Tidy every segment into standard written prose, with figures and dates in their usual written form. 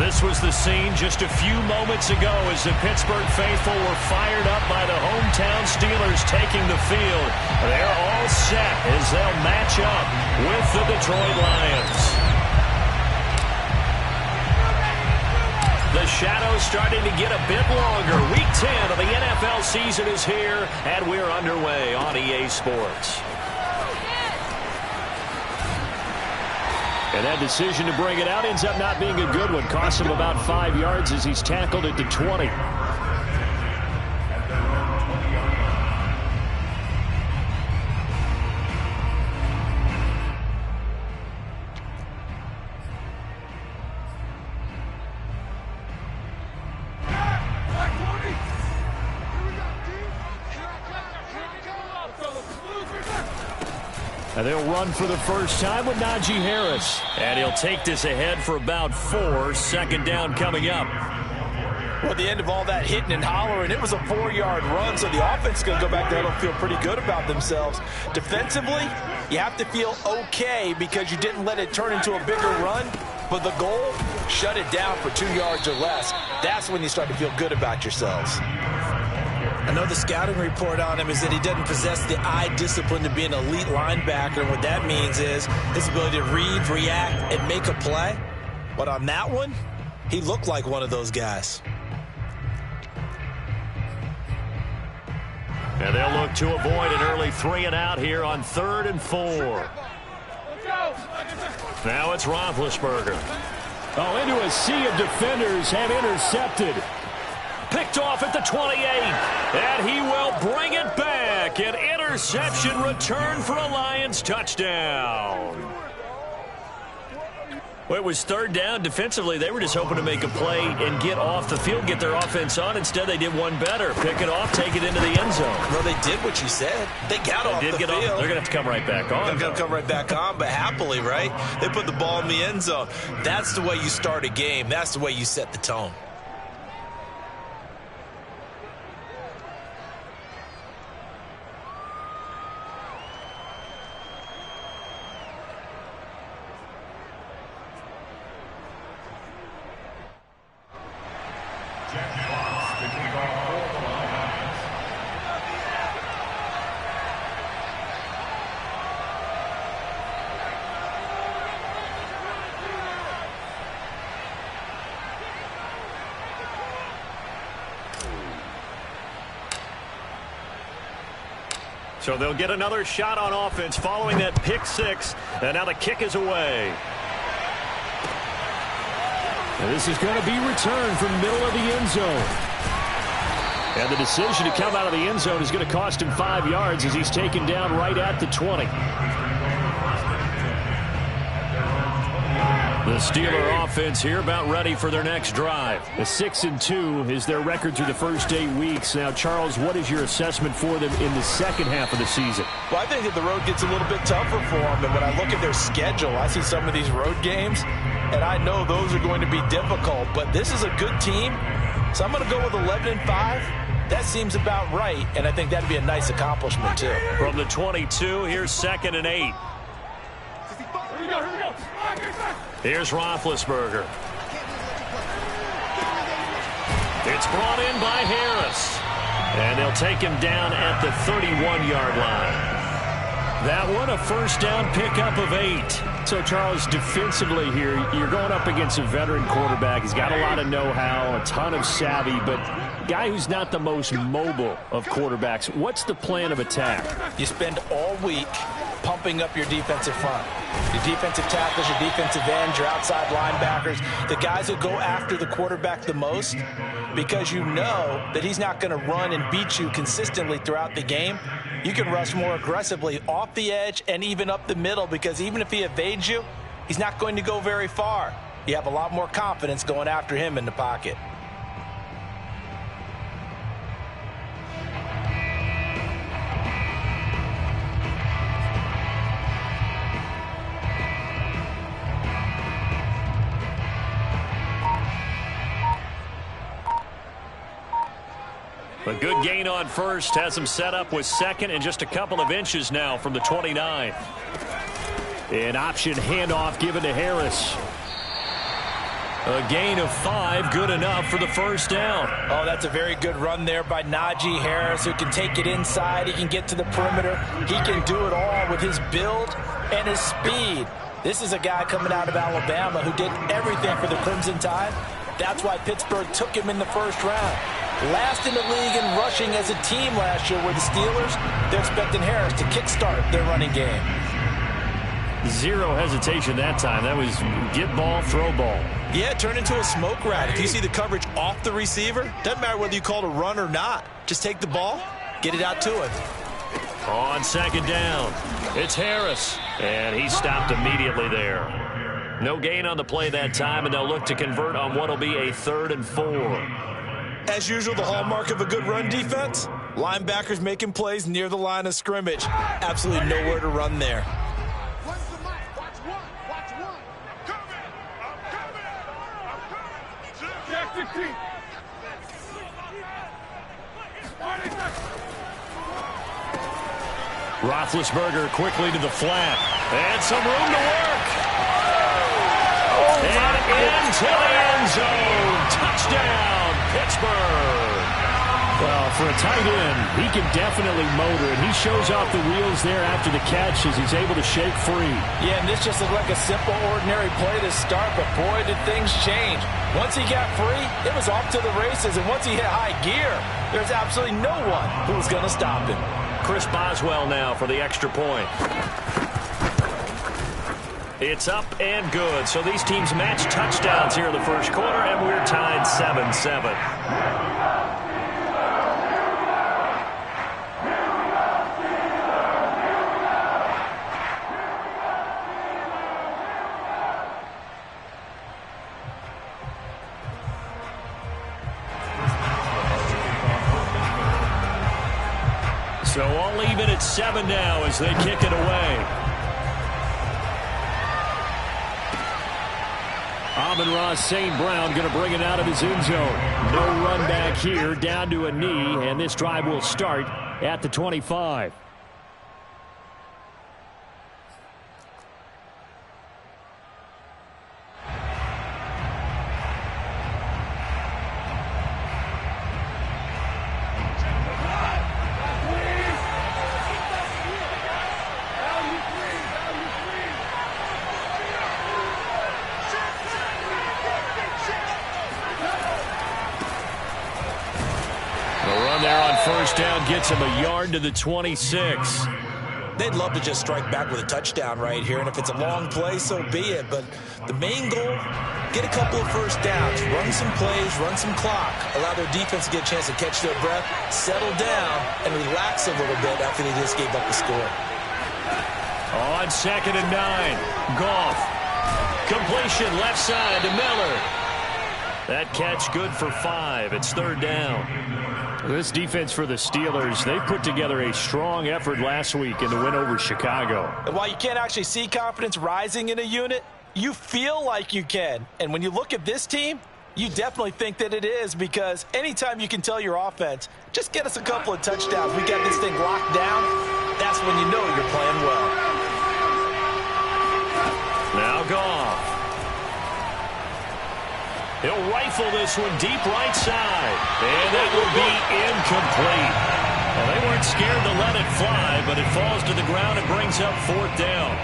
This was the scene just a few moments ago as the Pittsburgh faithful were fired up by the hometown Steelers taking the field. They're all set as they'll match up with the Detroit Lions. The shadow's starting to get a bit longer. Week 10 of the NFL season is here, and we're underway on EA Sports. And that decision to bring it out ends up not being a good one. Costs him about 5 yards as he's tackled at the 20. And they'll run for the first time with Najee Harris. And he'll take this ahead for about 4. Second down coming up. Well, at the end of all that hitting and hollering, it was a 4-yard run, so the offense is going to go back there and feel pretty good about themselves. Defensively, you have to feel okay because you didn't let it turn into a bigger run, but the goal, shut it down for 2 yards or less. That's when you start to feel good about yourselves. I know the scouting report on him is that he doesn't possess the eye discipline to be an elite linebacker. And what that means is his ability to read, react, and make a play. But on that one, he looked like one of those guys. And they'll look to avoid an early 3 and out here on 3rd and 4. Now it's Roethlisberger. Oh, into a sea of defenders and intercepted. Picked off at the 28, and he will bring it back. An interception return for a Lions touchdown. Well, it was 3rd down. Defensively, they were just hoping to make a play and get off the field, get their offense on. Instead, they did one better. Pick it off, take it into the end zone. Well, they did what you said. They got off the field. They're going to have to come right back on. They're going to come right back on, but happily, right? They put the ball in the end zone. That's the way you start a game. That's the way you set the tone. So they'll get another shot on offense following that pick 6. And now the kick is away. And this is going to be returned from the middle of the end zone. And the decision to come out of the end zone is going to cost him 5 yards as he's taken down right at the 20. The Steeler offense here about ready for their next drive. A 6-2 is their record through the first 8 weeks. Now, Charles, what is your assessment for them in the second half of the season? Well, I think that the road gets a little bit tougher for them. And when I look at their schedule, I see some of these road games, and I know those are going to be difficult. But this is a good team, so I'm going to go with 11-5. That seems about right, and I think that'd be a nice accomplishment, too. From the 22, here's 2nd and 8. Here's Roethlisberger. It's brought in by Harris. And they'll take him down at the 31-yard line. That one, a first down pickup of 8. So, Charles, defensively here, you're going up against a veteran quarterback. He's got a lot of know-how, a ton of savvy, but guy who's not the most mobile of quarterbacks. What's the plan of attack? You spend all week pumping up your defensive front. Your defensive tackles, your defensive ends, your outside linebackers, the guys who go after the quarterback the most, because you know that he's not going to run and beat you consistently throughout the game. You can rush more aggressively off the edge and even up the middle, because even if he evades you, he's not going to go very far. You have a lot more confidence going after him in the pocket. A good gain on first has him set up with 2nd and just a couple of inches now from the 29. An option handoff given to Harris. A gain of 5, good enough for the first down. Oh, that's a very good run there by Najee Harris, who can take it inside. He can get to the perimeter. He can do it all with his build and his speed. This is a guy coming out of Alabama who did everything for the Crimson Tide. That's why Pittsburgh took him in the first round. Last in the league in rushing as a team last year were the Steelers. They're expecting Harris to kickstart their running game. Zero hesitation that time. That was get ball, throw ball. Yeah, turn into a smoke rat. If you see the coverage off the receiver, doesn't matter whether you call it a run or not. Just take the ball, get it out to him. On second down, it's Harris, and he stopped immediately there. No gain on the play that time, and they'll look to convert on what will be a 3rd and 4. As usual, the hallmark of a good run defense, linebackers making plays near the line of scrimmage. Absolutely nowhere to run there. Roethlisberger quickly to the flat. And some room to work. And into the end zone. Touchdown, Pittsburgh. Well, for a tight end, he can definitely motor, and he shows off the wheels there after the catch as he's able to shake free. Yeah, and this just looked like a simple, ordinary play to start, but boy, did things change. Once he got free, it was off to the races, and once he hit high gear, there's absolutely no one who was going to stop him. Chris Boswell now for the extra point. It's up and good. So these teams match touchdowns here in the first quarter, and we're tied 7-7. So all even at 7 now as they kick it away. Amon-Ra St. Brown going to bring it out of his end zone. No run back here, down to a knee, and this drive will start at the 25. First down gets him a yard to the 26. They'd love to just strike back with a touchdown right here, and if it's a long play, so be it. But the main goal, get a couple of first downs, run some plays, run some clock, allow their defense to get a chance to catch their breath, settle down, and relax a little bit after they just gave up the score. On 2nd and 9, Goff. Completion left side to Miller. That catch good for 5. It's 3rd down. This defense for the Steelers, they put together a strong effort last week in the win over Chicago. And while you can't actually see confidence rising in a unit, you feel like you can. And when you look at this team, you definitely think that it is, because anytime you can tell your offense, just get us a couple of touchdowns, we got this thing locked down, that's when you know you're playing well. Now Goff. He'll rifle this one deep right side. And that will be incomplete. Well, they weren't scared to let it fly, but it falls to the ground and brings up 4th down.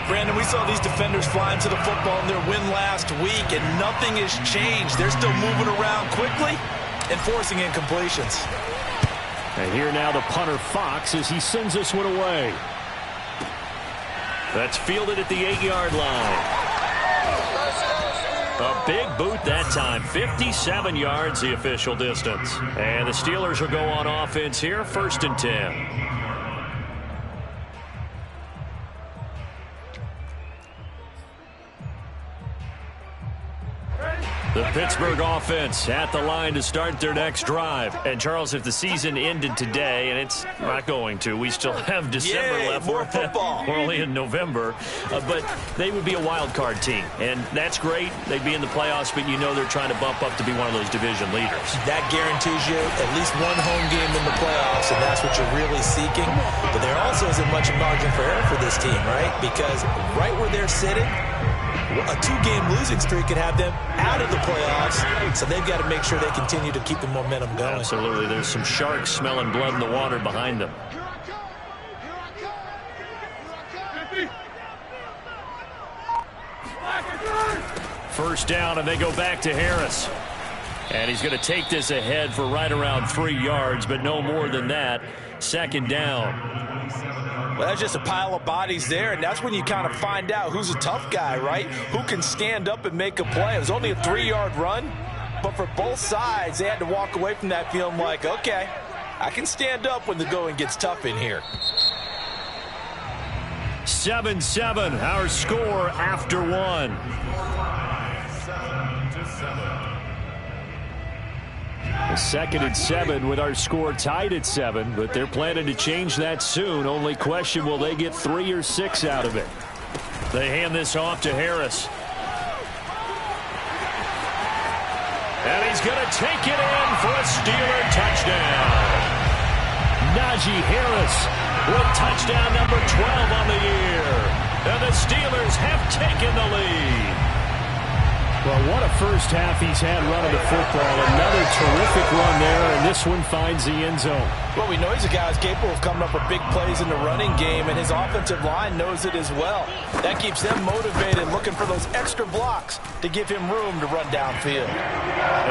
Brandon, we saw these defenders fly into the football in their win last week, and nothing has changed. They're still moving around quickly and forcing incompletions. And here now the punter Fox as he sends this one away. That's fielded at the 8-yard line. A big boot that time. 57 yards the official distance. And the Steelers will go on offense here. 1st and 10. The Pittsburgh offense at the line to start their next drive. And, Charles, if the season ended today, and it's not going to, we still have December left. More football. We're only in November. But they would be a wild card team. And that's great. They'd be in the playoffs, but you know they're trying to bump up to be one of those division leaders. That guarantees you at least one home game in the playoffs, and that's what you're really seeking. But there also isn't much margin for error for this team, right? Because right where they're sitting, A 2-game losing streak could have them out of the playoffs, so they've got to make sure they continue to keep the momentum going. Absolutely. There's some sharks smelling blood in the water behind them. First down, and they go back to Harris. And he's going to take this ahead for right around 3 yards, but no more than that. Second down. Well, that's just a pile of bodies there, and that's when you kind of find out who's a tough guy, right? Who can stand up and make a play. It was only a 3-yard run, but for both sides, they had to walk away from that feeling like, okay, I can stand up when the going gets tough in here. 7-7, our score after one. The 2nd and 7 with our score tied at 7, but they're planning to change that soon. Only question, will they get 3 or 6 out of it? They hand this off to Harris. And he's going to take it in for a Steeler touchdown. Najee Harris with touchdown number 12 on the year. And the Steelers have taken the lead. Well, what a first half he's had running the football. Another terrific run there, and this one finds the end zone. Well, we know he's a guy who's capable of coming up with big plays in the running game, and his offensive line knows it as well. That keeps them motivated, looking for those extra blocks to give him room to run downfield.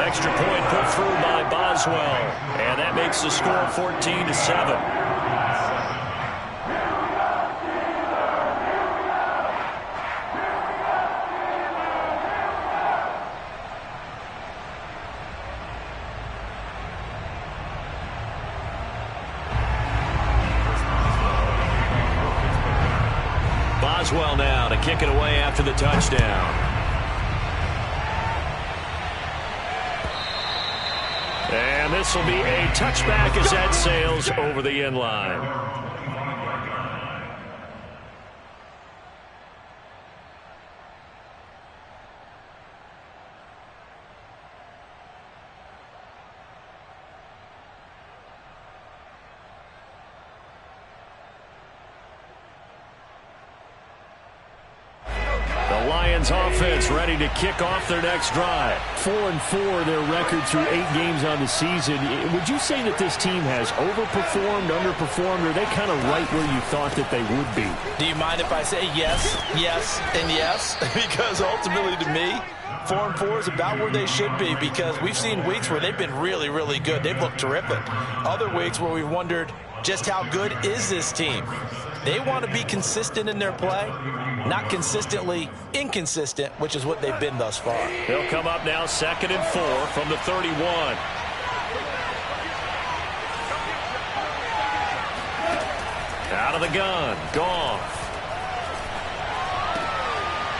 Extra point put through by Boswell, and that makes the score 14-7. Boswell now to kick it away after the touchdown. And this will be a touchback as that sails over the end line. Offense ready to kick off their next drive. 4-4 their record through 8 games on the season. Would you say that this team has overperformed, underperformed, or are they kind of right where you thought that they would be? Do you mind if I say yes, yes, and yes? Because ultimately to me, 4-4 is about where they should be, because we've seen weeks where they've been really, really good. They've looked terrific. Other weeks where we've wondered just how good is this team. They want to be consistent in their play, not consistently inconsistent, which is what they've been thus far. They'll come up now 2nd and 4 from the 31. Out of the gun, Goff.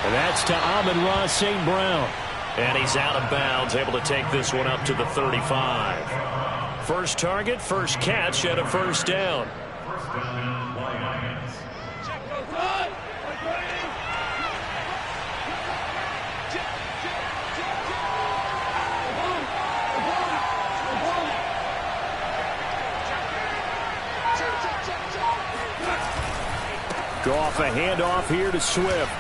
And that's to Amon-Ra St. Brown. And he's out of bounds, able to take this one up to the 35. First target, first catch, and a first down. Goff a handoff here to Swift.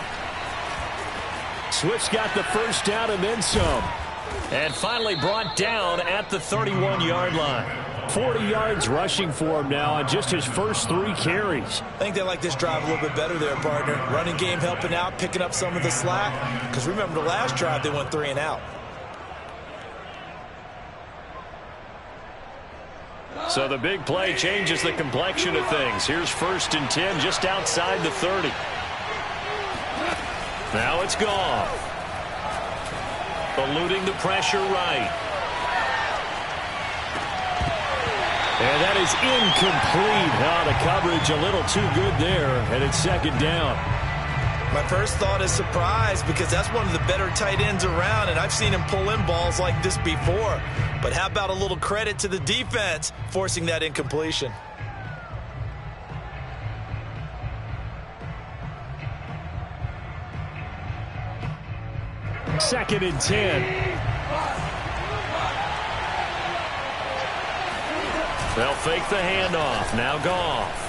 Swift's got the first down and then some. And finally brought down at the 31-yard line. 40 yards rushing for him now on just his first 3 carries. I think they like this drive a little bit better there, partner. Running game helping out, picking up some of the slack. Because remember the last drive, they went 3 and out. So the big play changes the complexion of things. Here's 1st and 10 just outside the 30. Now it's Goff. Eluding the pressure right. And that is incomplete. The coverage a little too good there, and it's 2nd down. My first thought is surprise, because that's one of the better tight ends around, and I've seen him pull in balls like this before. But how about a little credit to the defense forcing that incompletion? Second and 10. They'll fake the handoff. Now Goff.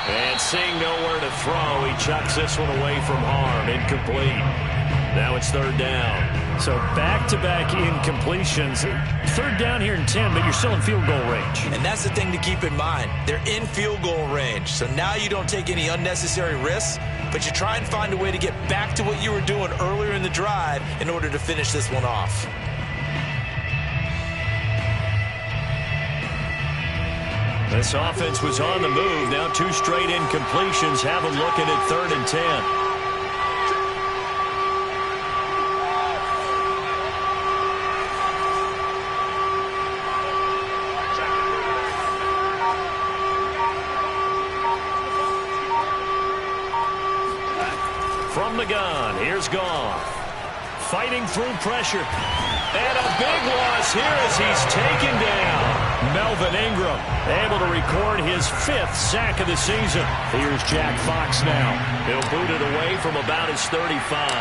And seeing nowhere to throw, he chucks this one away from harm. Incomplete. Now it's third down. So back-to-back incompletions. Third down here in 10, but you're still in field goal range. And that's the thing to keep in mind. They're in field goal range. So now you don't take any unnecessary risks, but you try and find a way to get back to what you were doing earlier in the drive in order to finish this one off. This offense was on the move. Now 2 straight incompletions have them looking at 3rd and 10. From the gun, here's Goff. Fighting through pressure. And a big loss here as he's taken down. Melvin Ingram able to record his 5th sack of the season. Here's Jack Fox now. He'll boot it away from about his 35.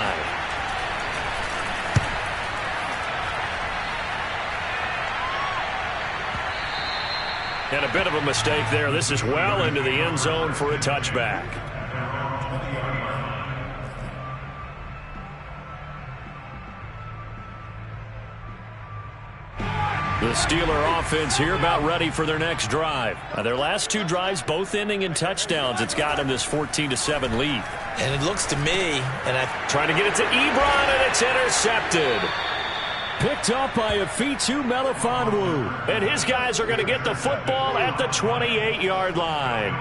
And a bit of a mistake there. This is well into the end zone for a touchback. The Steeler offense here about ready for their next drive. Their last 2 drives both ending in touchdowns. It's got them this 14-7 lead. And it looks to me, trying to get it to Ebron, and it's intercepted. Picked up by Afitu Melifonwu. And his guys are going to get the football at the 28-yard line.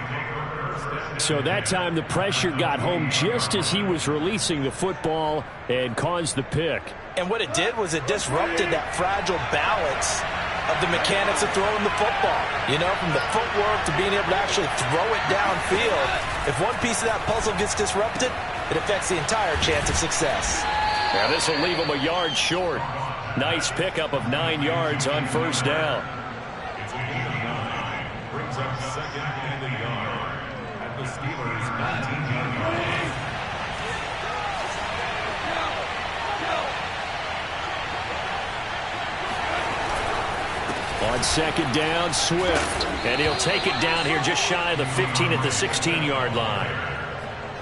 So that time the pressure got home just as he was releasing the football and caused the pick. And what it did was it disrupted that fragile balance of the mechanics of throwing the football. You know, from the footwork to being able to actually throw it downfield. If one piece of that puzzle gets disrupted, it affects the entire chance of success. Now this will leave him a yard short. Nice pickup of 9 yards on first down. Brings up 2nd and a yard at the Steelers' 19-yard line. On 2nd down, Swift. And he'll take it down here just shy of the 15 at the 16-yard line.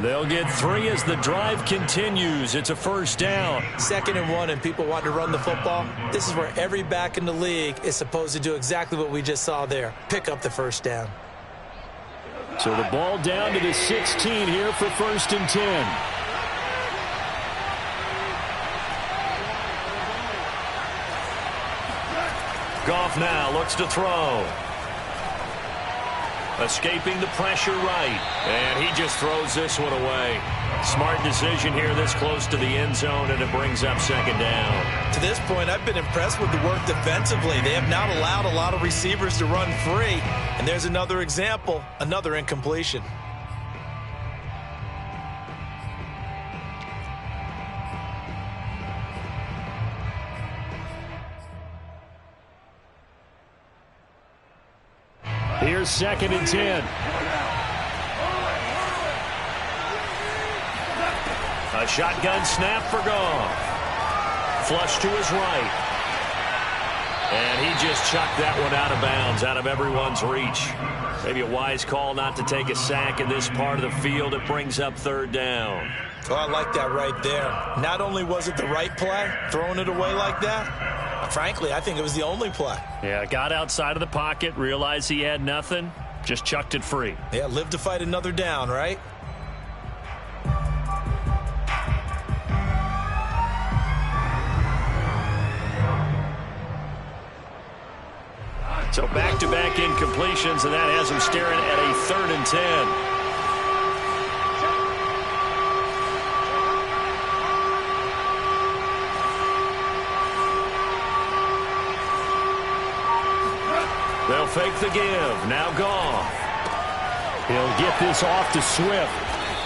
They'll get 3 as the drive continues. It's a first down. 2nd and 1 and people want to run the football. This is where every back in the league is supposed to do exactly what we just saw there. Pick up the first down. So the ball down to the 16 here for 1st and 10. Goff now looks to throw. Escaping the pressure right. And he just throws this one away. Smart decision here this close to the end zone, and it brings up 2nd down. To this point, I've been impressed with the work defensively. They have not allowed a lot of receivers to run free. And there's another example, another incompletion. Here's 2nd and 10. A shotgun snap for Goff. Flush to his right. And he just chucked that one out of bounds, out of everyone's reach. Maybe a wise call not to take a sack in this part of the field. It brings up 3rd down. Oh, I like that right there. Not only was it the right play, throwing it away like that, frankly, I think it was the only play. Yeah, got outside of the pocket, realized he had nothing, just chucked it free. Yeah, live to fight another down, right? So back-to-back incompletions, and that has him staring at a 3rd and 10. They'll fake the give. Now Goff. He'll get this off to Swift.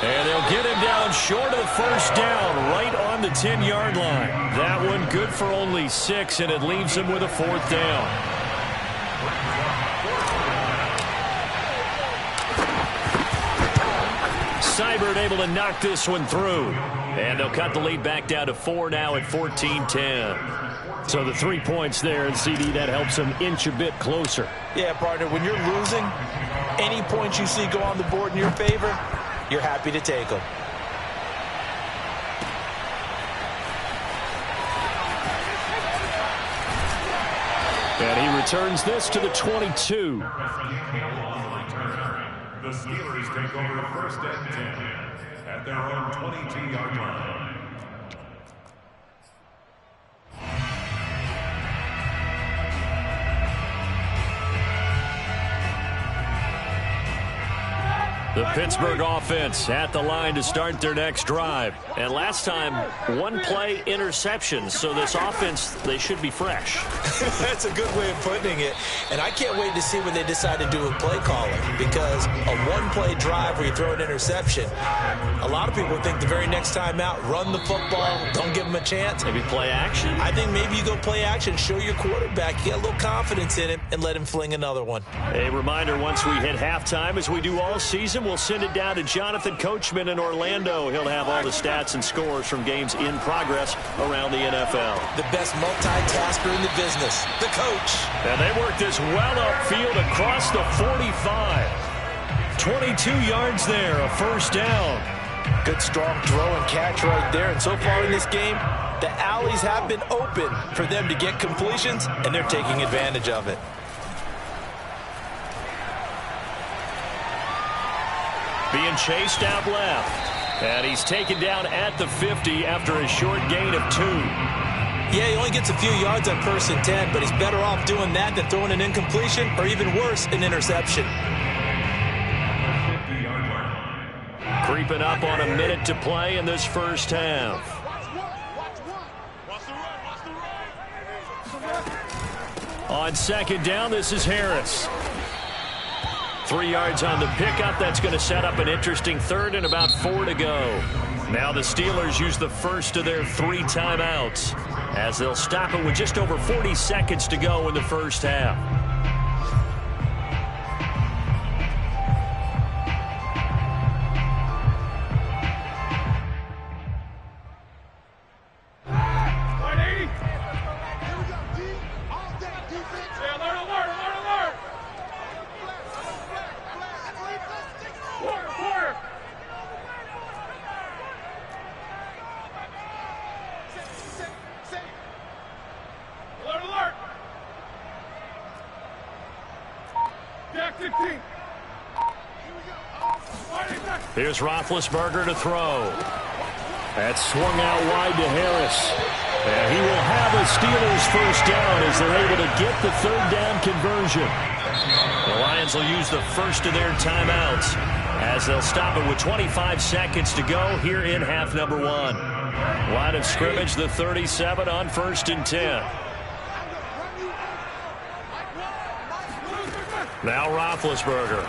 And they'll get him down short of the first down, right on the 10-yard line. That one good for only 6, and it leaves him with a 4th down. Seibert able to knock this one through. And they'll cut the lead back down to 4 now at 14-10. So the 3 points there, and CD, that helps them inch a bit closer. Yeah, partner, when you're losing, Any points you see go on the board in your favor, you're happy to take them. And he returns this to the 22. The Steelers take over first and 10 at their own 22-yard line. The Pittsburgh offense at the line to start their next drive. And last time, one-play interceptions. So this offense, they should be fresh. That's a good way of putting it. And I can't wait to see what they decide to do with play calling, because a one-play drive where you throw an interception, a lot of people think the very next time out, run the football, don't give them a chance. Maybe play action? I think maybe you go play action, show your quarterback, get a little confidence in him, and let him fling another one. A reminder, once we hit halftime, as we do all season, we'll send it down to Jonathan Coachman in Orlando. He'll have all the stats and scores from games in progress around the NFL. The best multitasker in the business, the coach. And they work this well upfield across the 45. 22 yards there, a first down. Good strong throw and catch right there. And so far in this game, the alleys have been open for them to get completions, and they're taking advantage of it. Being chased out left. And he's taken down at the 50 after a short gain of 2. Yeah, he only gets a few yards on 1st and 10, but he's better off doing that than throwing an incompletion, or even worse, an interception. Creeping up on a minute to play in this first half. On second down, this is Harris. 3 yards on the pickup. That's going to set up an interesting third and about 4 to go. Now the Steelers use the first of their 3 timeouts as they'll stop it with just over 40 seconds to go in the first half. Here's Roethlisberger to throw. That's swung out wide to Harris. And he will have a Steelers first down as they're able to get the third down conversion. The Lions will use the first of their timeouts as they'll stop it with 25 seconds to go here in half number 1. Line of scrimmage, the 37 on 1st and 10. Now Roethlisberger.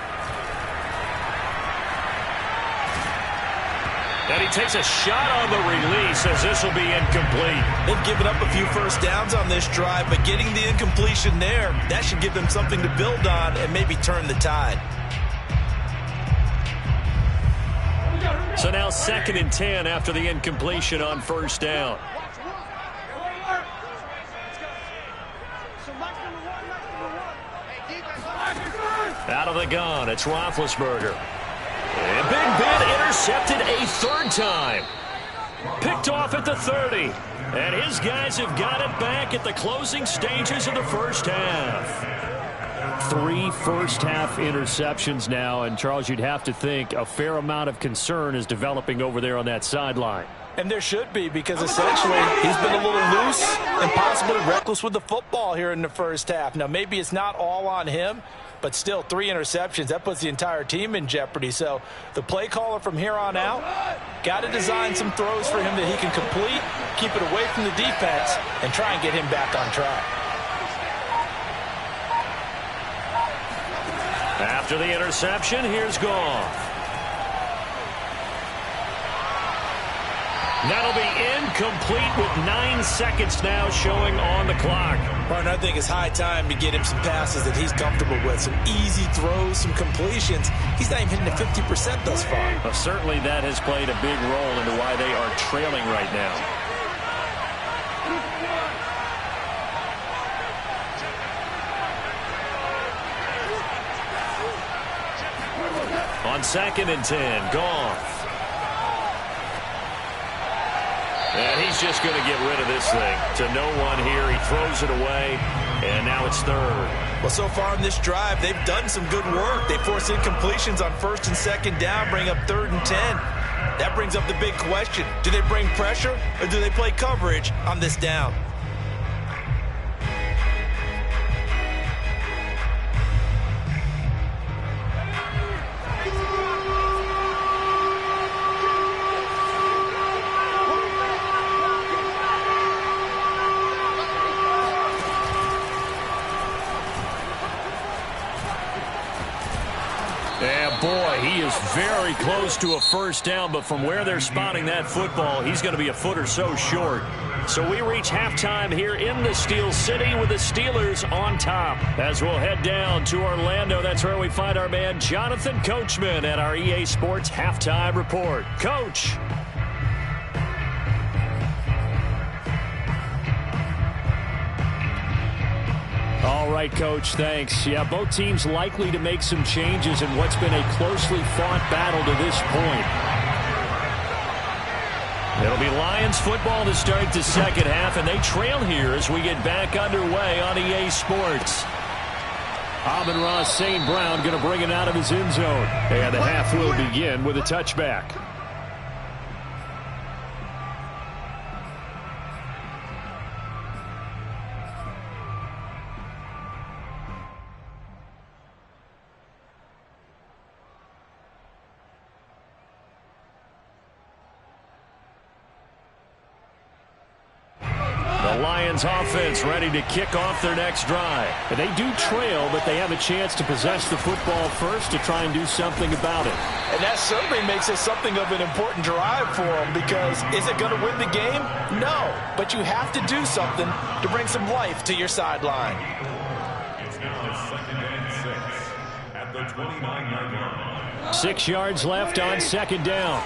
And he takes a shot on the release as this will be incomplete. They've given up a few first downs on this drive, but getting the incompletion there, that should give them something to build on and maybe turn the tide. So now 2nd and 10 after the incompletion on first down. Out of the gun, it's Roethlisberger. And Big Ben intercepted a 3rd time. Picked off at the 30. And his guys have got it back at the closing stages of the first half. 3 first-half interceptions now. And, Charles, you'd have to think a fair amount of concern is developing over there on that sideline. And there should be, because essentially he's been a little loose and possibly reckless with the football here in the first half. Now, maybe it's not all on him, but still 3 interceptions. That puts the entire team in jeopardy. So the play caller from here on out got to design some throws for him that he can complete, keep it away from the defense, and try and get him back on track. After the interception, here's Goff. That'll be incomplete with 9 seconds now showing on the clock. Martin, I think it's high time to get him some passes that he's comfortable with. Some easy throws, some completions. He's not even hitting the 50% thus far. Well, certainly that has played a big role into why they are trailing right now. on 2nd and 10. Goff. And he's just going to get rid of this thing to no one here. He throws it away, and now it's 3rd. Well, so far in this drive, they've done some good work. They force incompletions on 1st and 2nd down, bring up 3rd and 10. That brings up the big question. Do they bring pressure, or do they play coverage on this down? Boy, he is very close to a 1st down, but from where they're spotting that football, he's going to be a foot or so short. So we reach halftime here in the Steel City with the Steelers on top. As we'll head down to Orlando, that's where we find our man Jonathan Coachman at our EA Sports Halftime Report. Coach. All right, Coach, thanks. Yeah, both teams likely to make some changes in what's been a closely fought battle to this point. It'll be Lions football to start the 2nd half, and they trail here as we get back underway on EA Sports. Amon-Ra St. Brown going to bring it out of his end zone. And the half will begin with a touchback. Offense ready to kick off their next drive. And they do trail, but they have a chance to possess the football first to try and do something about it. And that certainly makes it something of an important drive for them, because is it going to win the game? No, but you have to do something to bring some life to your sideline. It's now 2nd and 6 at the 29-yard line. 6 yards left on 2nd down.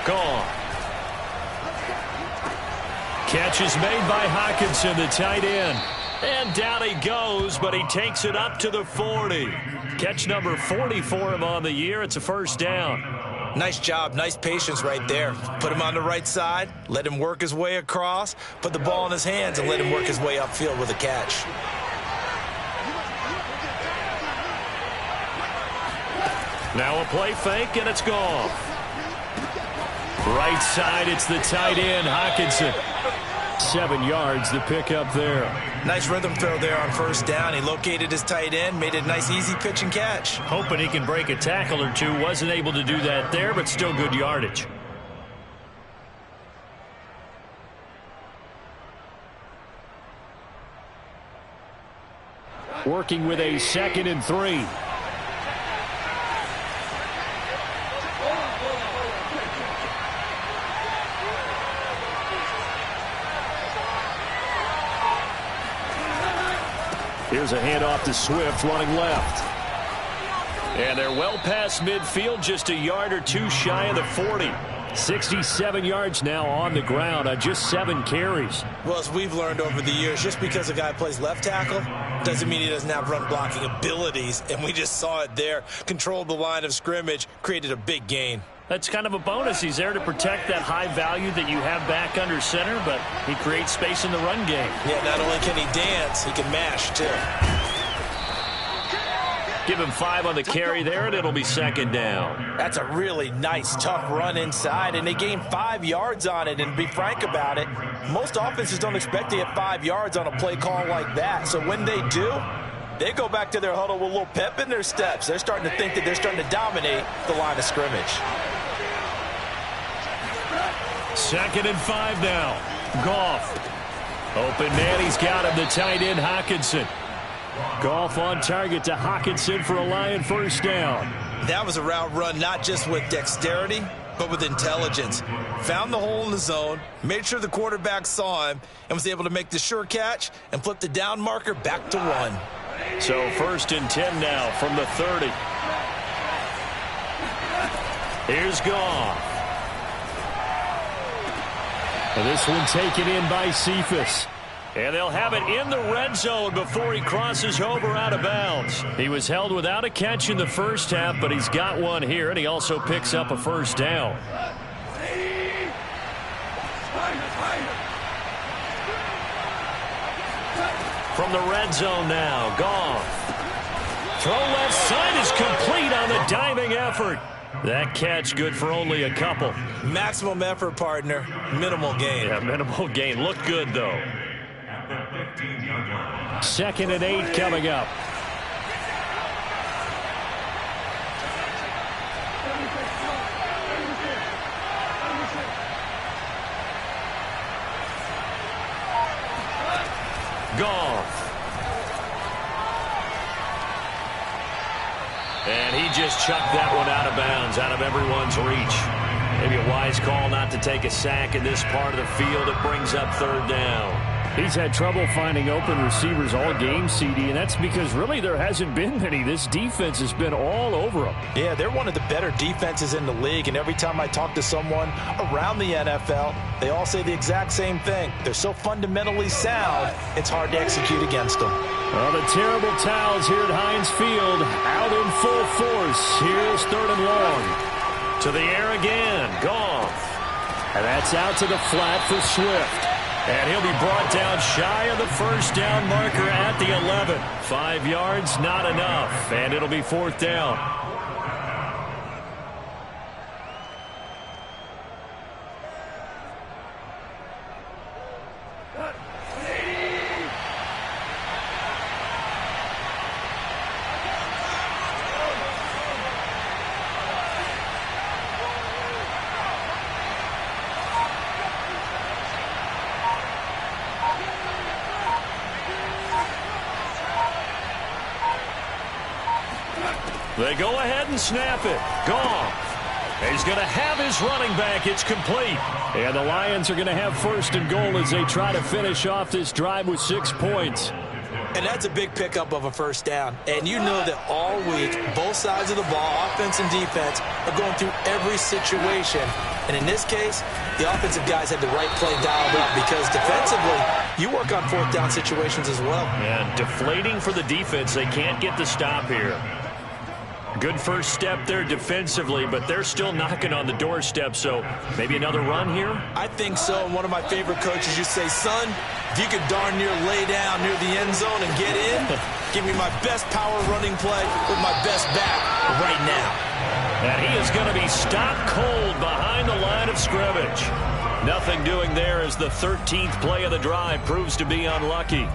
Gone. Catch is made by Hockenson, the tight end. And down he goes, but he takes it up to the 40. Catch number 40 for him on the year. It's a 1st down. Nice job, nice patience right there. Put him on the right side, let him work his way across, put the ball in his hands, and let him work his way upfield with a catch. Now a play fake, and it's gone. Right side, it's the tight end, Hockenson. 7 yards, the pickup there. Nice rhythm throw there on 1st down. He located his tight end, made a nice easy pitch and catch. Hoping he can break a tackle or two. Wasn't able to do that there, but still good yardage. Working with a 2nd and 3. Here's a handoff to Swift running left. And they're well past midfield, just a yard or two shy of the 40. 67 yards now on the ground on just 7 carries. Well, as we've learned over the years, just because a guy plays left tackle doesn't mean he doesn't have run blocking abilities. And we just saw it there. Controlled the line of scrimmage, created a big gain. That's kind of a bonus. He's there to protect that high value that you have back under center, but he creates space in the run game. Yeah, not only can he dance, he can mash, too. Give him 5 on the carry there, and it'll be 2nd down. That's a really nice, tough run inside, and they gained 5 yards on it. And to be frank about it, most offenses don't expect to get 5 yards on a play call like that. So when they do, they go back to their huddle with a little pep in their steps. They're starting to think that they're starting to dominate the line of scrimmage. 2nd and 5 now. Goff. Open man, he's got him, the tight end, Hockenson. Goff on target to Hockenson for a Lion 1st down. That was a route run not just with dexterity, but with intelligence. Found the hole in the zone, made sure the quarterback saw him, and was able to make the sure catch and flip the down marker back to 1. So 1st and 10 now from the 30. Here's Goff. And this one taken in by Cephas. And they'll have it in the red zone before he crosses over out of bounds. He was held without a catch in the first half, but he's got one here, and he also picks up a first down. From the red zone now, Goff. Throw left side is complete on the diving effort. That catch good for only a couple. Maximum effort, partner. Minimal gain. Yeah, minimal gain. Looked good, though. 2nd and 8 coming up. Goff. And he just chucked that one out of bounds, out of everyone's reach. Maybe a wise call not to take a sack in this part of the field. It brings up 3rd down. He's had trouble finding open receivers all game, CD, and that's because really there hasn't been many. This defense has been all over him. Yeah, they're one of the better defenses in the league, and every time I talk to someone around the NFL, they all say the exact same thing. They're so fundamentally sound, it's hard to execute against them. Well, the terrible towels here at Heinz Field out in full force. Here's 3rd and long. To the air again, Goff. And that's out to the flat for Swift. And he'll be brought down shy of the first down marker at the 11. 5 yards, not enough. And it'll be 4th down. They go ahead and snap it. Goff. He's going to have his running back. It's complete. And the Lions are going to have 1st and goal as they try to finish off this drive with 6 points. And that's a big pickup of a first down. And you know that all week, both sides of the ball, offense and defense, are going through every situation. And in this case, the offensive guys had the right play dialed up because defensively, you work on 4th down situations as well. And deflating for the defense. They can't get the stop here. Good first step there defensively, but they're still knocking on the doorstep, so maybe another run here? I think so, and one of my favorite coaches used to say, son, if you could darn near lay down near the end zone and get in, give me my best power running play with my best back right now. And he is going to be stopped cold behind the line of scrimmage. Nothing doing there as the 13th play of the drive proves to be unlucky.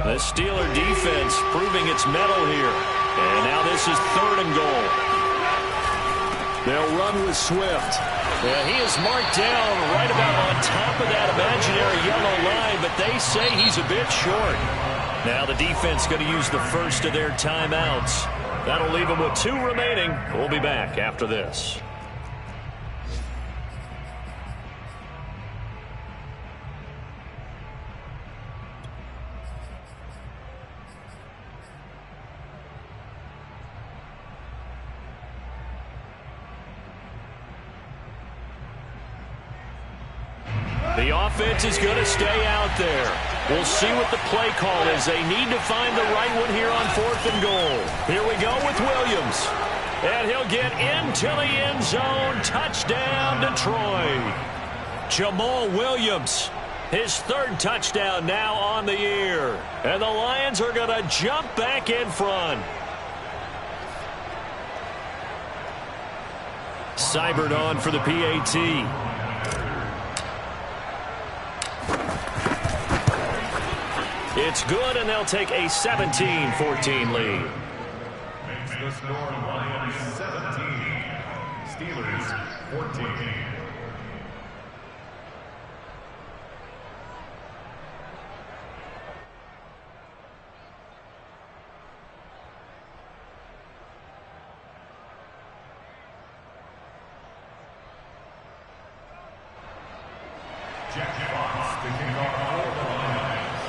The Steeler defense proving its mettle here. And now this is 3rd and goal. They'll run with Swift. Yeah, he is marked down right about on top of that imaginary yellow line, but they say he's a bit short. Now the defense going to use the first of their timeouts. That'll leave them with 2 remaining. We'll be back after this. The offense is going to stay out there. We'll see what the play call is. They need to find the right one here on 4th and goal. Here we go with Williams. And he'll get into the end zone. Touchdown, Detroit. Jamal Williams, his 3rd touchdown now on the year. And the Lions are going to jump back in front. Seibert on for the PAT. It's good, and they'll take a 17-14 lead. Makes the score Lions 17, Steelers 14. Jack Fox, the kickoff for the Lions.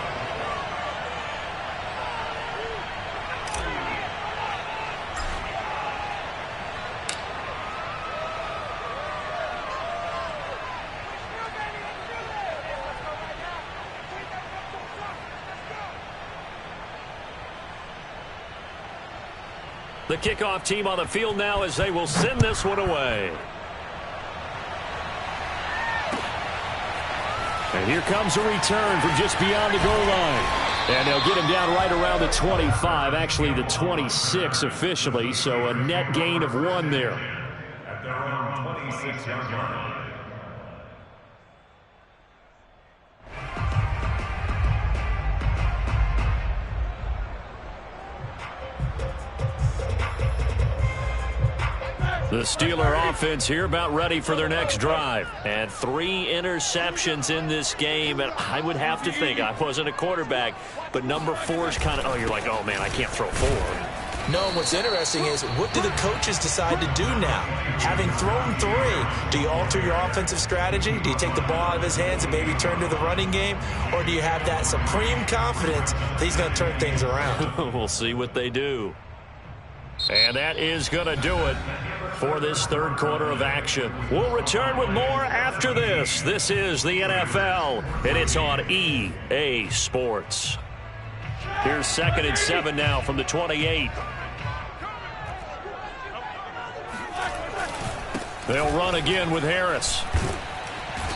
The kickoff team on the field now as they will send this one away. And here comes a return from just beyond the goal line. And they'll get him down right around the 25, actually the 26 officially, so a net gain of 1 there. At their own 26-yard line. The Steeler offense here about ready for their next drive. And 3 interceptions in this game. And I would have to think, I wasn't a quarterback, but number 4 is kind of, oh, you're like, oh, man, I can't throw 4. No, what's interesting is what do the coaches decide to do now? Having thrown 3, do you alter your offensive strategy? Do you take the ball out of his hands and maybe turn to the running game? Or do you have that supreme confidence that he's going to turn things around? We'll see what they do. And that is going to do it for this third quarter of action. We'll return with more after this. This is the NFL, and it's on EA Sports. Here's 2nd and 7 now from the 28. They'll run again with Harris.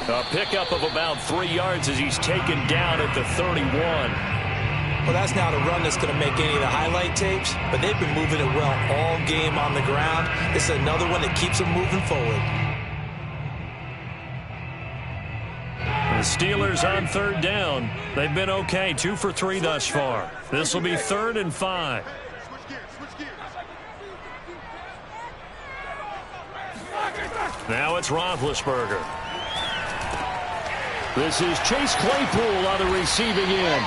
A pickup of about 3 yards as he's taken down at the 31. Well, that's not a run that's going to make any of the highlight tapes, but they've been moving it well all game on the ground. This is another one that keeps them moving forward. The Steelers on 3rd down. They've been okay, 2 for 3 thus far. This will be 3rd and 5. Now it's Roethlisberger. This is Chase Claypool on the receiving end.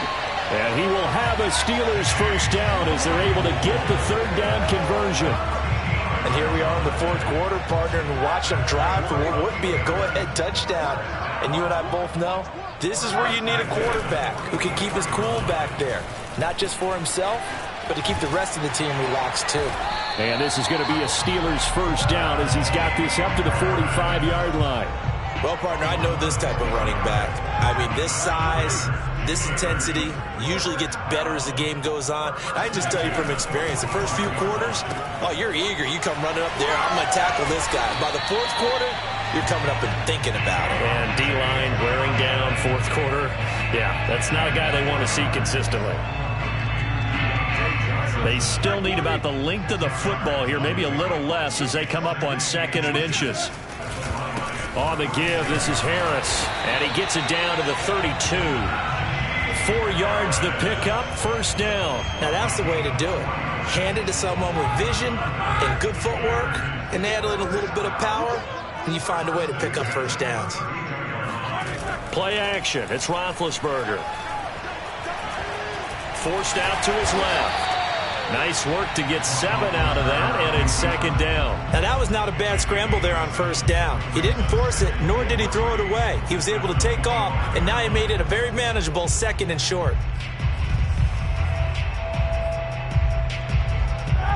And he will have a Steelers first down as they're able to get the 3rd down conversion. And here we are in the 4th quarter, partner, and watch them drive for what would be a go-ahead touchdown. And you and I both know this is where you need a quarterback who can keep his cool back there. Not just for himself, but to keep the rest of the team relaxed too. And this is going to be a Steelers first down as he's got this up to the 45-yard line. Well, partner, I know this type of running back. I mean, this size, this intensity usually gets better as the game goes on. I just tell you from experience, the first few quarters, oh, you're eager. You come running up there. I'm going to tackle this guy. By the 4th quarter, you're coming up and thinking about it. And D-line wearing down 4th quarter. Yeah, that's not a guy they want to see consistently. They still need about the length of the football here, maybe a little less as they come up on 2nd and inches. On the give, this is Harris, and he gets it down to the 32. 4 yards the pickup, first down. Now that's the way to do it. Hand it to someone with vision and good footwork, and add in a little bit of power, and you find a way to pick up first downs. Play action, it's Roethlisberger. Forced out to his left. Nice work to get 7 out of that, and it's 2nd down. Now, that was not a bad scramble there on first down. He didn't force it, nor did he throw it away. He was able to take off, and now he made it a very manageable 2nd and short.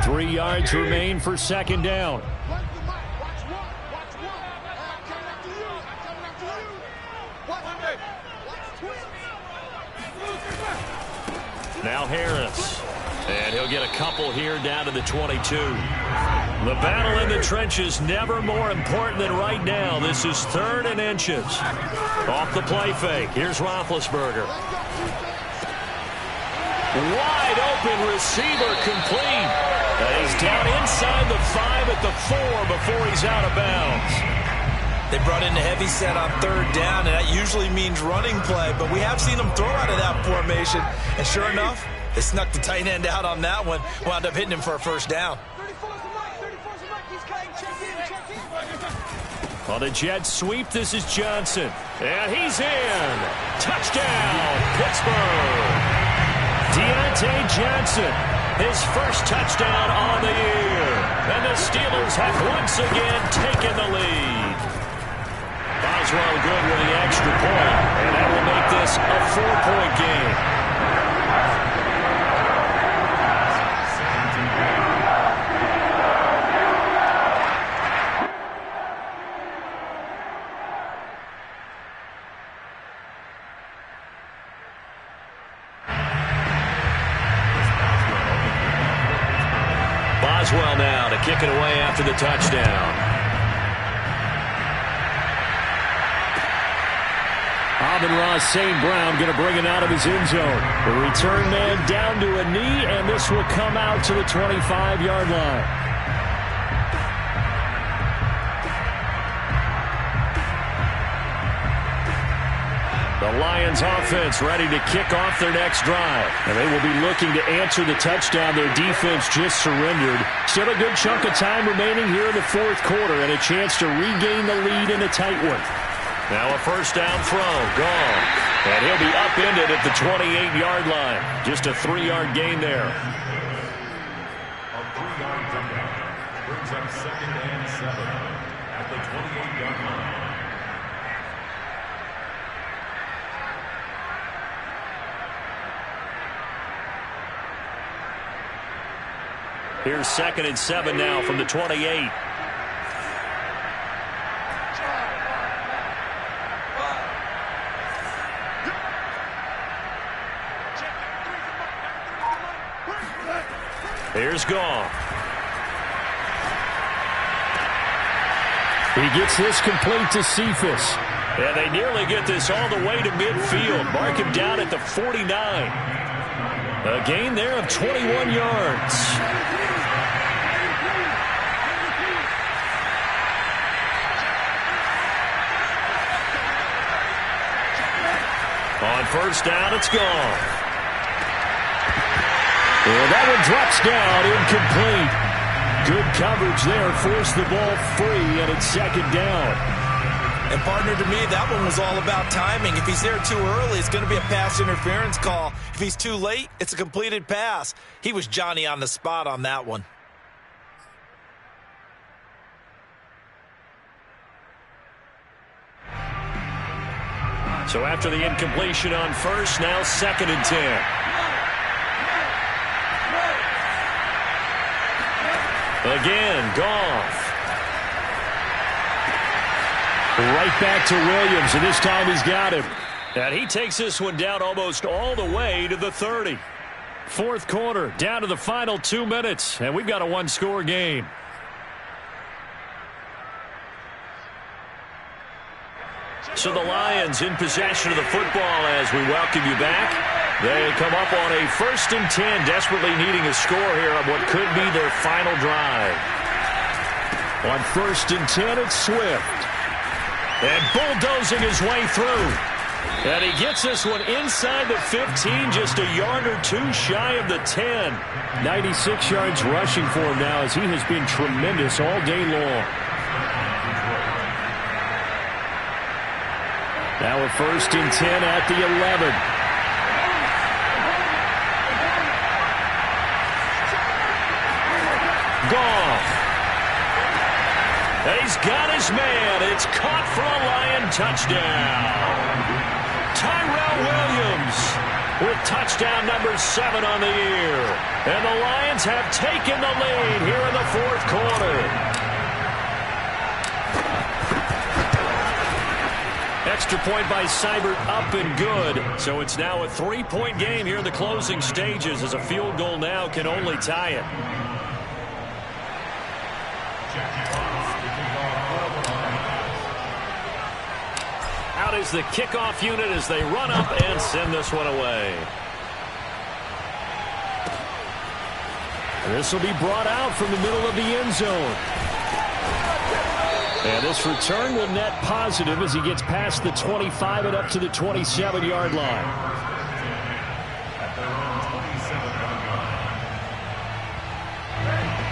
3 yards remain for 2nd down. Now Harris. And he'll get a couple here down to the 22. The battle in the trenches never more important than right now. This is 3rd and inches. Off the play fake. Here's Roethlisberger. Wide open receiver complete. And he's down inside the 5 at the 4 before he's out of bounds. They brought in the heavy set on 3rd down, and that usually means running play. But we have seen them throw out of that formation. And sure enough, they snuck the tight end out on that one, wound up hitting him for a first down. On the jet sweep, this is Johnson. And he's in. Touchdown, Pittsburgh. Deontay Johnson, his first touchdown on the year. And the Steelers have once again taken the lead. Boswell good with the extra point, and that will make this a 4-point game. Boswell now to kick it away after the touchdown. Amon-Ra St. Brown going to bring it out of his end zone. The return man down to a knee, and this will come out to the 25-yard line. The Lions offense ready to kick off their next drive. And they will be looking to answer the touchdown their defense just surrendered. Still a good chunk of time remaining here in the fourth quarter and a chance to regain the lead in a tight one. Now a first down throw, gone. And he'll be upended at the 28-yard line. Just a 3-yard gain there. A 3-yard touchdown brings up 2nd and 7 at the 28-yard line. Here's 2nd and 7 now from the 28. Here's Goff. He gets this complete to Cephas. And they nearly get this all the way to midfield. Mark him down at the 49. A gain there of 21 yards. On first down, it's gone. And that one drops down, incomplete. Good coverage there, forced the ball free, and it's 2nd down. And partner, to me, that one was all about timing. If he's there too early, it's going to be a pass interference call. If he's too late, it's a completed pass. He was Johnny on the spot on that one. So after the incompletion on first, now 2nd and 10. Again, Goff. Right back to Williams, and this time he's got him. And he takes this one down almost all the way to the 30. Fourth quarter, down to the final 2 minutes, and we've got a one-score game. So the Lions in possession of the football as we welcome you back. They come up on a 1st and 10, desperately needing a score here on what could be their final drive. On 1st and 10, it's Swift. And bulldozing his way through. And he gets this one inside the 15, just a yard or two shy of the 10. 96 yards rushing for him now as he has been tremendous all day long. Now a 1st and 10 at the 11. Goff. And he's got his man. It's caught for a Lion touchdown. Tyrell Williams with touchdown number 7 on the year. And the Lions have taken the lead here in the fourth quarter. Extra point by Seibert, up and good. So it's now a 3-point game here in the closing stages as a field goal now can only tie it. Out is the kickoff unit as they run up and send this one away. And this will be brought out from the middle of the end zone. And this return will net positive as he gets past the 25 and up to the 27-yard line.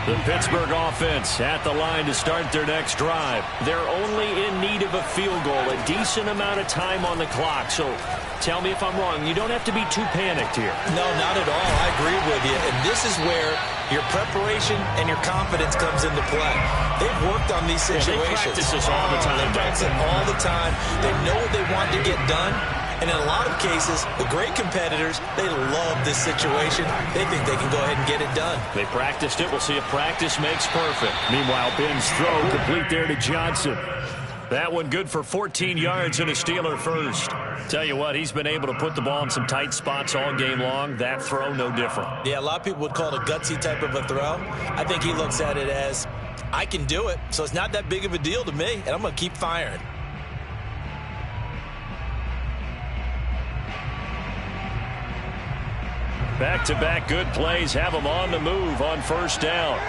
The Pittsburgh offense at the line to start their next drive. They're only in need of a field goal, a decent amount of time on the clock. So tell me if I'm wrong. You don't have to be too panicked here. No, not at all. I agree with you. And this is where your preparation and your confidence comes into play. They've worked on these situations. They practice this all the time. They practice it all the time. They know what they want to get done. And in a lot of cases, the great competitors, they love this situation. They think they can go ahead and get it done. They practiced it. We'll see if practice makes perfect. Meanwhile, Ben's throw complete there to Johnson. That one good for 14 yards and a Steeler first. Tell you what, he's been able to put the ball in some tight spots all game long. That throw, no different. Yeah, a lot of people would call it a gutsy type of a throw. I think he looks at it as, I can do it, so it's not that big of a deal to me, and I'm going to keep firing. Back-to-back good plays have him on the move on first down.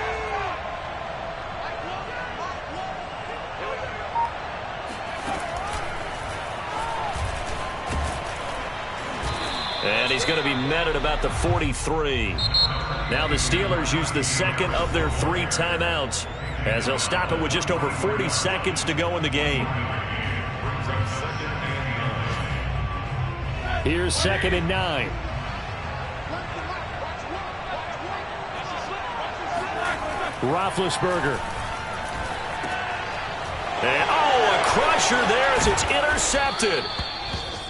And he's going to be met at about the 43. Now the Steelers use the second of their 3 timeouts as they'll stop it with just over 40 seconds to go in the game. Here's 2nd and 9. Roethlisberger. And, a crusher there as it's intercepted.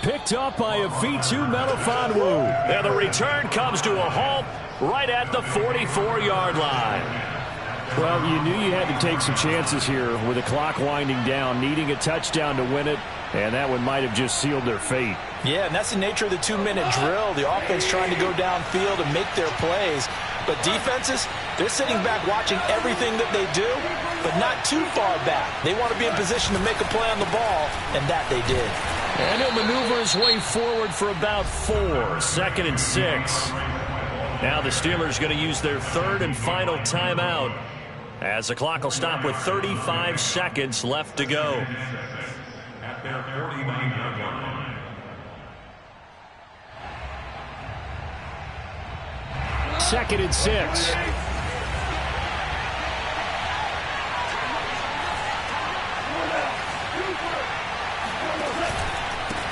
Picked up by a V2 Melifonwu. And the return comes to a halt right at the 44-yard line. Well, you knew you had to take some chances here with the clock winding down, needing a touchdown to win it, and that one might have just sealed their fate. Yeah, and that's the nature of the 2-minute drill. The offense trying to go downfield and make their plays. But defenses, they're sitting back watching everything that they do, but not too far back. They want to be in position to make a play on the ball, and that they did. And he'll maneuver his way forward for about 4. 2nd and 6. Now the Steelers going to use their 3rd and final timeout as the clock will stop with 35 seconds left to go. At their 49-yard line. 2nd and 6.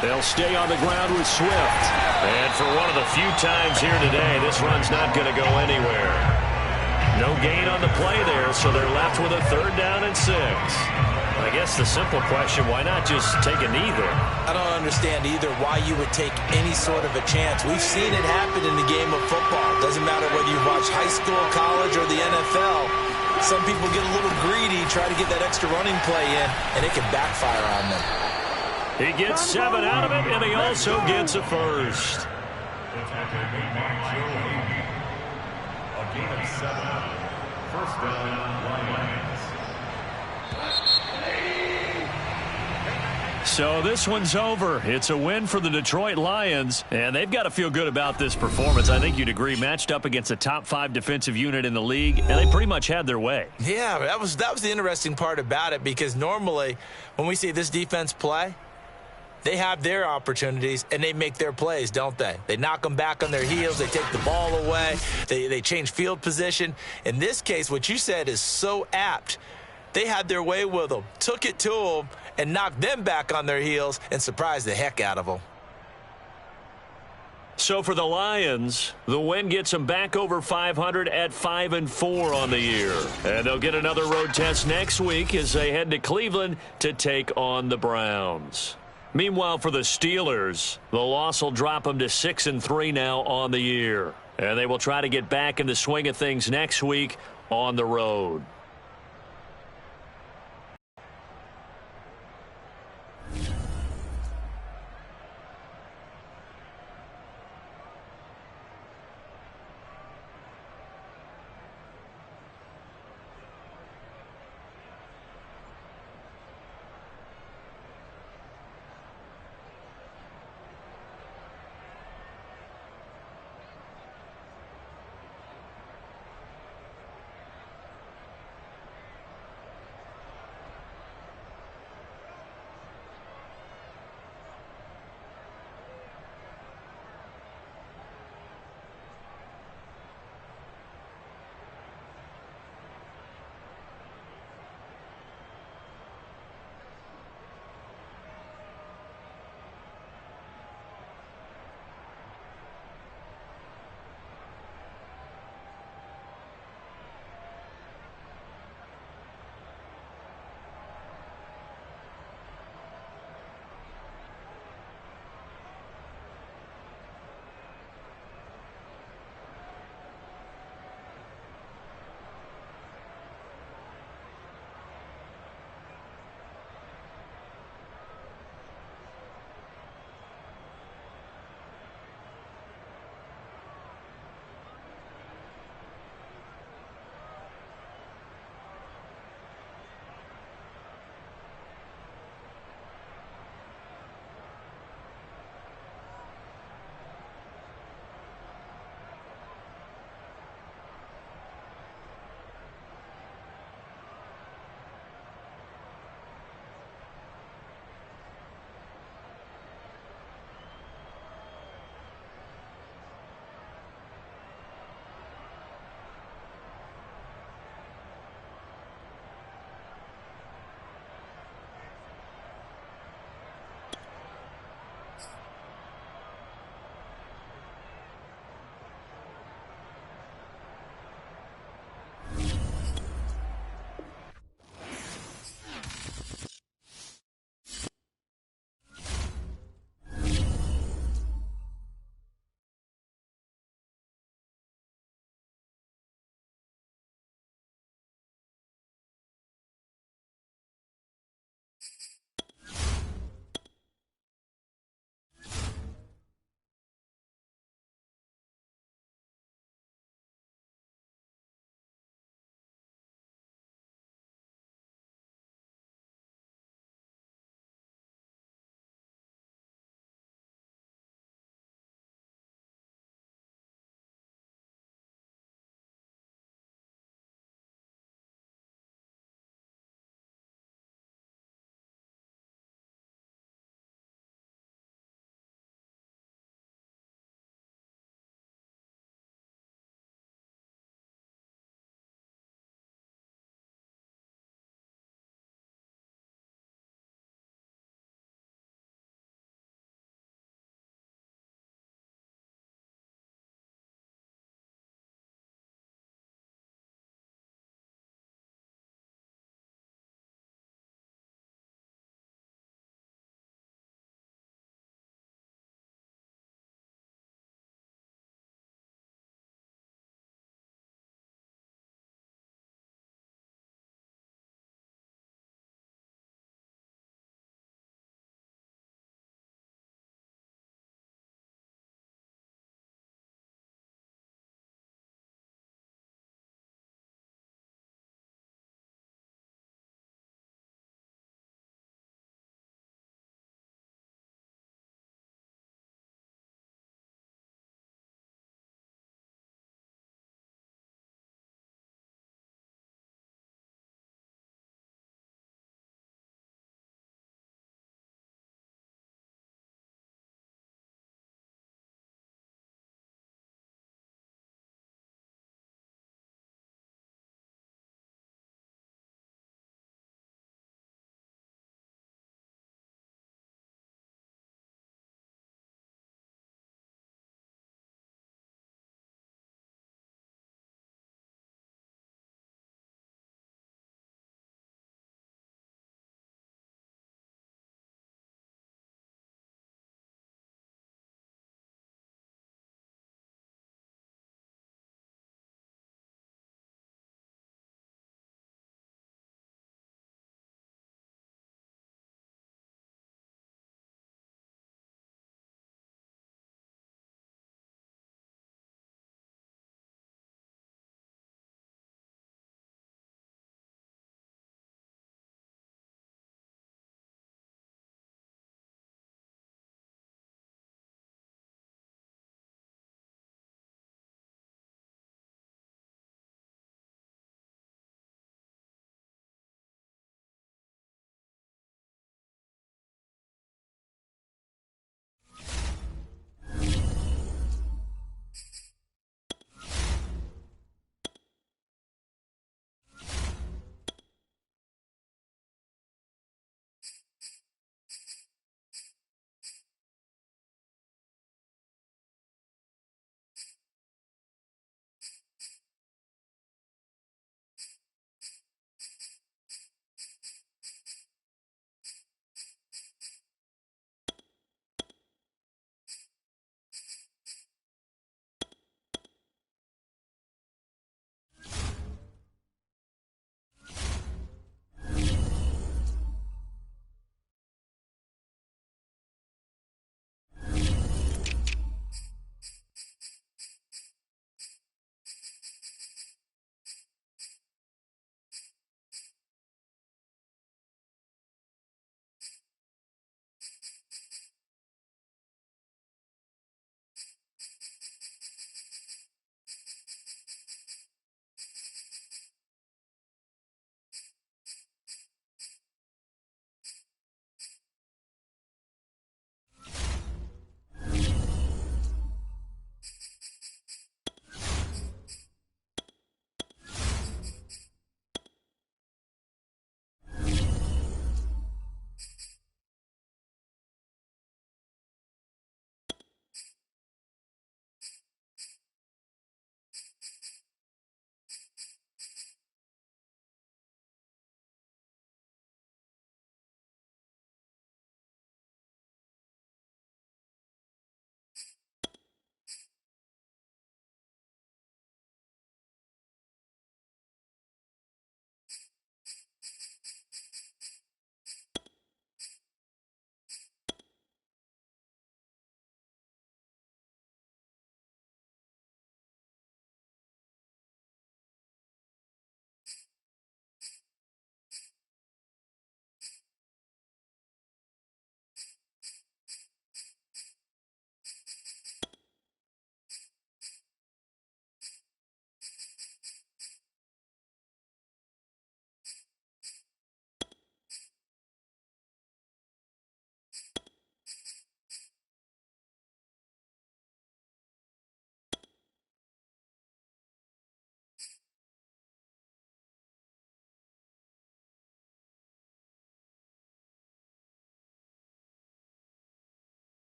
They'll stay on the ground with Swift. And for one of the few times here today, this run's not going to go anywhere. No gain on the play there, so they're left with a 3rd down and 6. I guess the simple question, why not just take a knee there? I don't understand either why you would take any sort of a chance. We've seen it happen in the game of football. Doesn't matter whether you watch high school, college, or the NFL. Some people get a little greedy, try to get that extra running play in, and it can backfire on them. He gets 7 out of it, and he also gets a first. The tackle made by Joe Hayden. A gain of 7. First down, Lions. So this one's over. It's a win for the Detroit Lions, and they've got to feel good about this performance. I think you'd agree, matched up against a top 5 defensive unit in the league, and they pretty much had their way. Yeah, that was the interesting part about it, because normally when we see this defense play, they have their opportunities, and they make their plays, don't they? They knock them back on their heels. They take the ball away. They change field position. In this case, what you said is so apt. They had their way with them, took it to them, and knocked them back on their heels and surprised the heck out of them. So for the Lions, the win gets them back over 500 at 5-4 on the year. And they'll get another road test next week as they head to Cleveland to take on the Browns. Meanwhile, for the Steelers, the loss will drop them to 6-3 now on the year. And they will try to get back in the swing of things next week on the road.